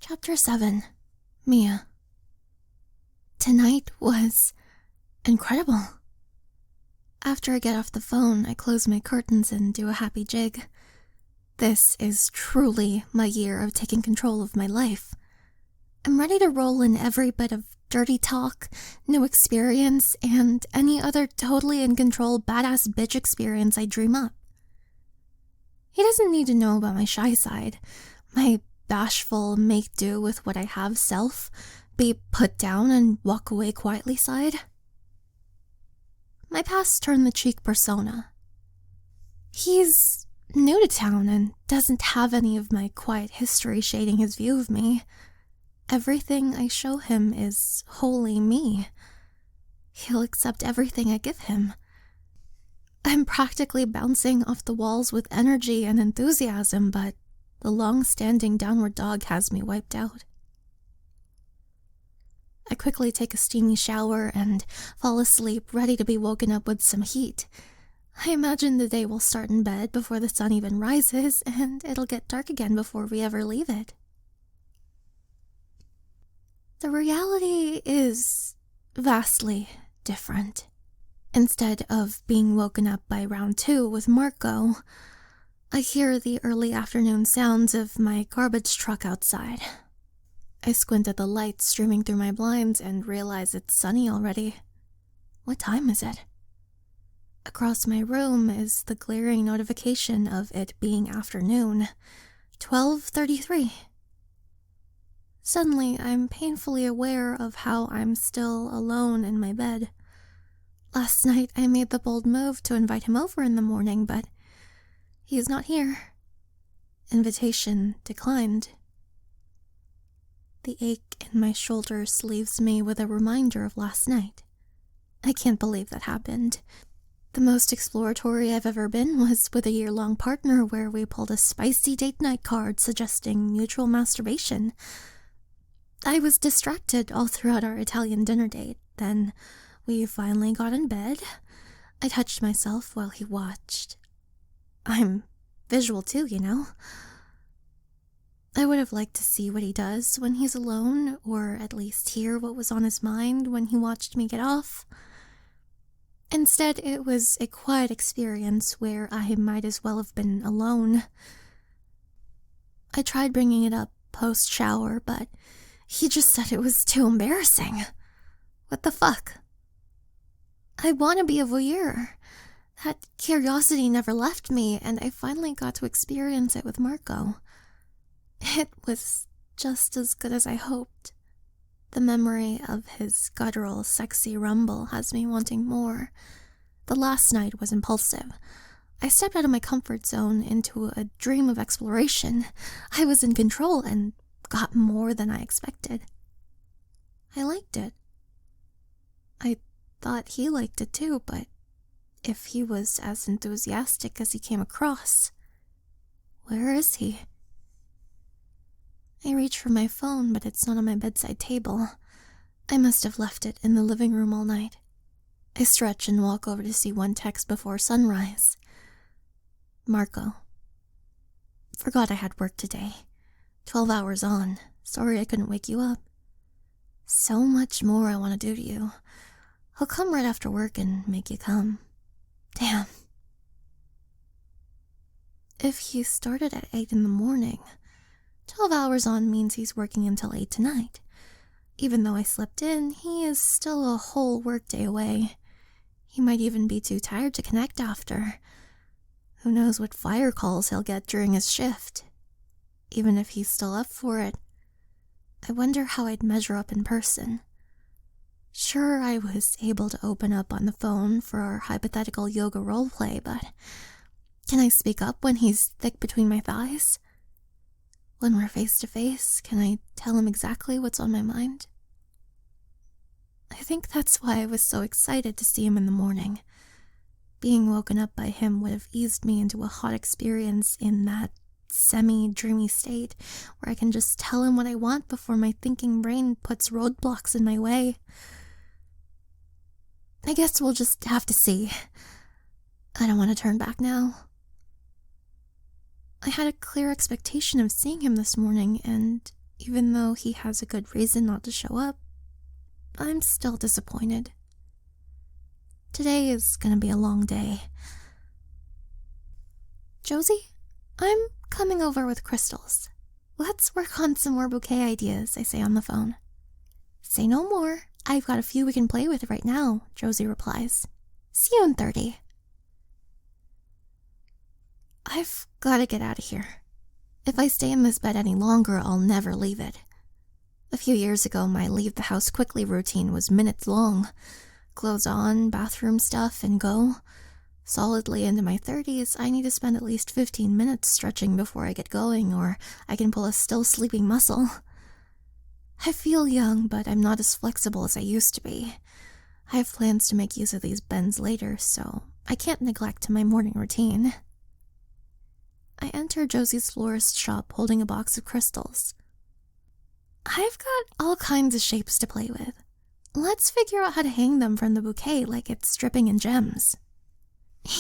Chapter 7. Mia. Tonight was incredible. After I get off the phone, I close my curtains and do a happy jig. This is truly my year of taking control of my life. I'm ready to roll in every bit of dirty talk, new experience, and any other totally in control badass bitch experience I dream up. He doesn't need to know about my shy side, my bashful make do with what I have self, be put down and walk away quietly side. My past turn the cheek persona. He's new to town and doesn't have any of my quiet history shading his view of me. Everything I show him is wholly me. He'll accept everything I give him. I'm practically bouncing off the walls with energy and enthusiasm, but the long-standing downward dog has me wiped out. I quickly take a steamy shower and fall asleep, ready to be woken up with some heat. I imagine the day will start in bed before the sun even rises, and it'll get dark again before we ever leave it. The reality is vastly different. Instead of being woken up by round 2 with Marco, I hear the early afternoon sounds of my garbage truck outside. I squint at the light streaming through my blinds and realize it's sunny already. What time is it? Across my room is the glaring notification of it being afternoon, 12:33. Suddenly, I'm painfully aware of how I'm still alone in my bed. Last night, I made the bold move to invite him over in the morning, but he is not here. Invitation declined. The ache in my shoulders leaves me with a reminder of last night. I can't believe that happened. The most exploratory I've ever been was with a year-long partner where we pulled a spicy date night card suggesting mutual masturbation. I was distracted all throughout our Italian dinner date. Then we finally got in bed. I touched myself while he watched. I'm visual too, you know. I would have liked to see what he does when he's alone, or at least hear what was on his mind when he watched me get off. Instead, it was a quiet experience where I might as well have been alone. I tried bringing it up post-shower, but he just said it was too embarrassing. What the fuck? I want to be a voyeur. That curiosity never left me, and I finally got to experience it with Marco. It was just as good as I hoped. The memory of his guttural, sexy rumble has me wanting more. The last night was impulsive. I stepped out of my comfort zone into a dream of exploration. I was in control and got more than I expected. I liked it. I thought he liked it too, but if he was as enthusiastic as he came across, where is he? I reach for my phone, but it's not on my bedside table. I must have left it in the living room all night. I stretch and walk over to see one text before sunrise. Marco. Forgot I had work today. 12 hours on. Sorry I couldn't wake you up. So much more I want to do to you. I'll come right after work and make you come. Damn. If he started at 8 in the morning, 12 hours on means he's working until 8 tonight. Even though I slept in, he is still a whole workday away. He might even be too tired to connect after. Who knows what fire calls he'll get during his shift. Even if he's still up for it, I wonder how I'd measure up in person. Sure, I was able to open up on the phone for our hypothetical yoga roleplay, but can I speak up when he's thick between my thighs? When we're face to face, can I tell him exactly what's on my mind? I think that's why I was so excited to see him in the morning. Being woken up by him would have eased me into a hot experience in that semi-dreamy state where I can just tell him what I want before my thinking brain puts roadblocks in my way. I guess we'll just have to see. I don't want to turn back now. I had a clear expectation of seeing him this morning, and Even though he has a good reason not to show up, I'm still disappointed. Today is gonna be a long day. Josie, I'm coming over with crystals. Let's work on some more bouquet ideas, I say on the phone. Say no more. I've got a few we can play with right now, Josie replies. See you in 30. I've gotta get out of here. If I stay in this bed any longer, I'll never leave it. A few years ago, my leave the house quickly routine was minutes long. Clothes on, bathroom stuff, and go. Solidly into my 30s, I need to spend at least 15 minutes stretching before I get going, or I can pull a still sleeping muscle. I feel young, but I'm not as flexible as I used to be. I have plans to make use of these bends later, so I can't neglect my morning routine. I enter Josie's florist shop holding a box of crystals. I've got all kinds of shapes to play with. Let's figure out how to hang them from the bouquet like it's dripping in gems.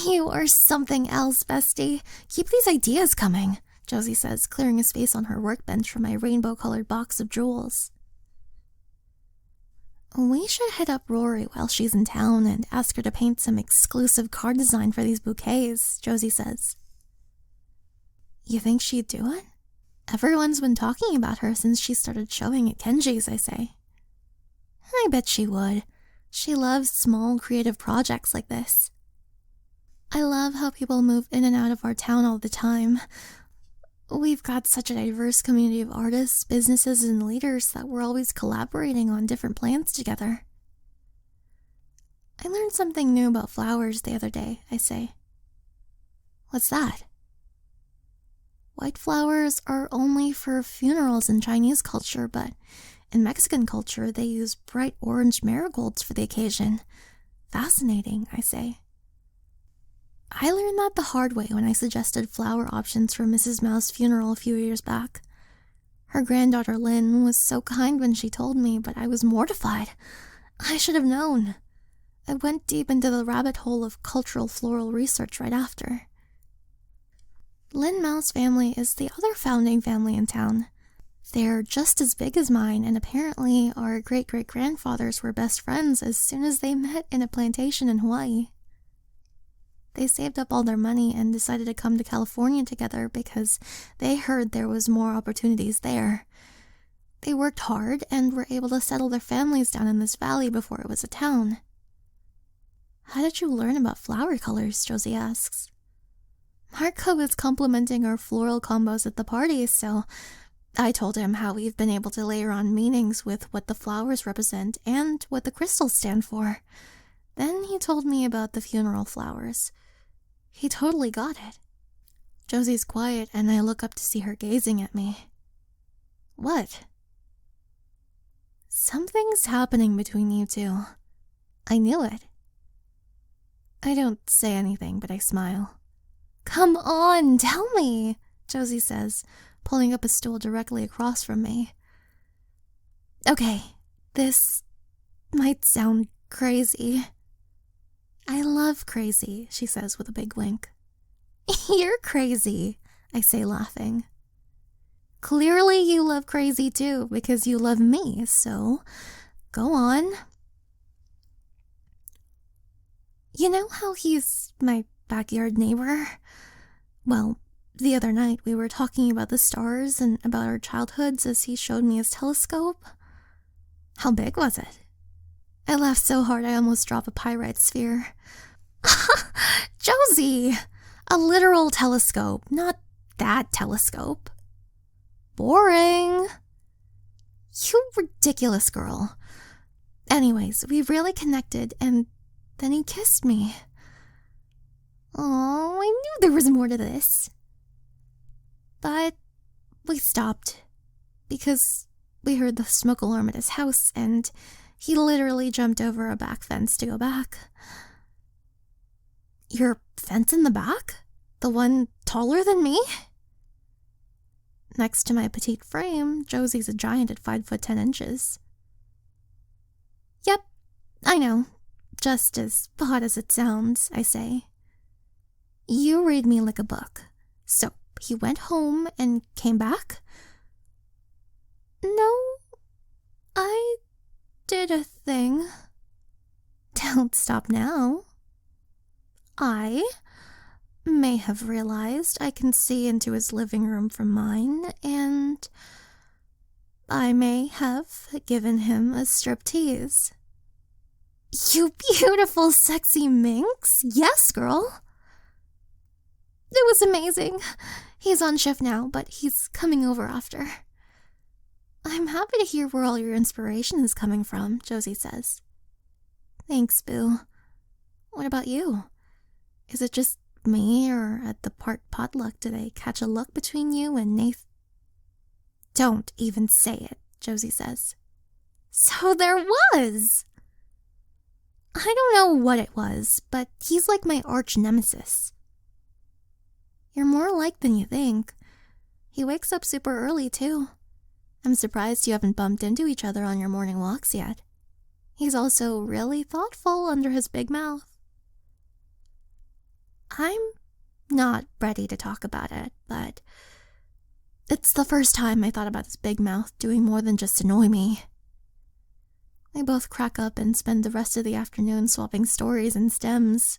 You are something else, bestie. Keep these ideas coming, Josie says, clearing a space on her workbench for my rainbow-colored box of jewels. We should hit up Rory while she's in town and ask her to paint some exclusive card design for these bouquets, Josie says. You think she'd do it? Everyone's been talking about her since she started showing at Kenji's, I say. I bet she would. She loves small, creative projects like this. I love how people move in and out of our town all the time. We've got such a diverse community of artists, businesses, and leaders that we're always collaborating on different plans together. I learned something new about flowers the other day, I say. What's that? White flowers are only for funerals in Chinese culture, but in Mexican culture, they use bright orange marigolds for the occasion. Fascinating, I say. I learned that the hard way when I suggested flower options for Mrs. Mao's funeral a few years back. Her granddaughter Lynn was so kind when she told me, but I was mortified. I should have known. I went deep into the rabbit hole of cultural floral research right after. Lynn Mao's family is the other founding family in town. They're just as big as mine, and apparently our great-great-grandfathers were best friends as soon as they met in a plantation in Hawaii. They saved up all their money and decided to come to California together because they heard there was more opportunities there. They worked hard and were able to settle their families down in this valley before it was a town. How did you learn about flower colors? Josie asks. Marco was complimenting our floral combos at the party, so I told him how we've been able to layer on meanings with what the flowers represent and what the crystals stand for. Then he told me about the funeral flowers. He totally got it. Josie's quiet, and I look up to see her gazing at me. What? Something's happening between you two. I knew it. I don't say anything, but I smile. Come on, tell me, Josie says, pulling up a stool directly across from me. Okay, this might sound crazy. I love crazy, she says with a big wink. You're crazy, I say laughing. Clearly you love crazy too, because you love me, so go on. You know how he's my backyard neighbor? Well, the other night we were talking about the stars and about our childhoods as he showed me his telescope. How big was it? I laughed so hard I almost dropped a pyrite sphere. Josie! A literal telescope, not that telescope. Boring. You ridiculous girl. Anyways, we really connected, and then he kissed me. Oh, I knew there was more to this. But we stopped, because we heard the smoke alarm at his house, and he literally jumped over a back fence to go back. Your fence in the back? The one taller than me? Next to my petite frame, Josie's a giant at 5'10". Yep, I know. Just as hot as it sounds, I say. You read me like a book. So, he went home and came back? kind of thing. Don't stop now. I may have realized I can see into his living room from mine, and I may have given him a striptease. You beautiful, sexy minx. Yes, girl. It was amazing. He's on shift now, but he's coming over after. I'm happy to hear where all your inspiration is coming from, Josie says. Thanks, Boo. What about you? Is it just me, or at the park potluck did I catch a look between you and Nath? Don't even say it, Josie says. So there was! I don't know what it was, but he's like my arch nemesis. You're more alike than you think. He wakes up super early, too. I'm surprised you haven't bumped into each other on your morning walks yet. He's also really thoughtful under his big mouth. I'm not ready to talk about it, but it's the first time I thought about this big mouth doing more than just annoy me. We both crack up and spend the rest of the afternoon swapping stories and stems.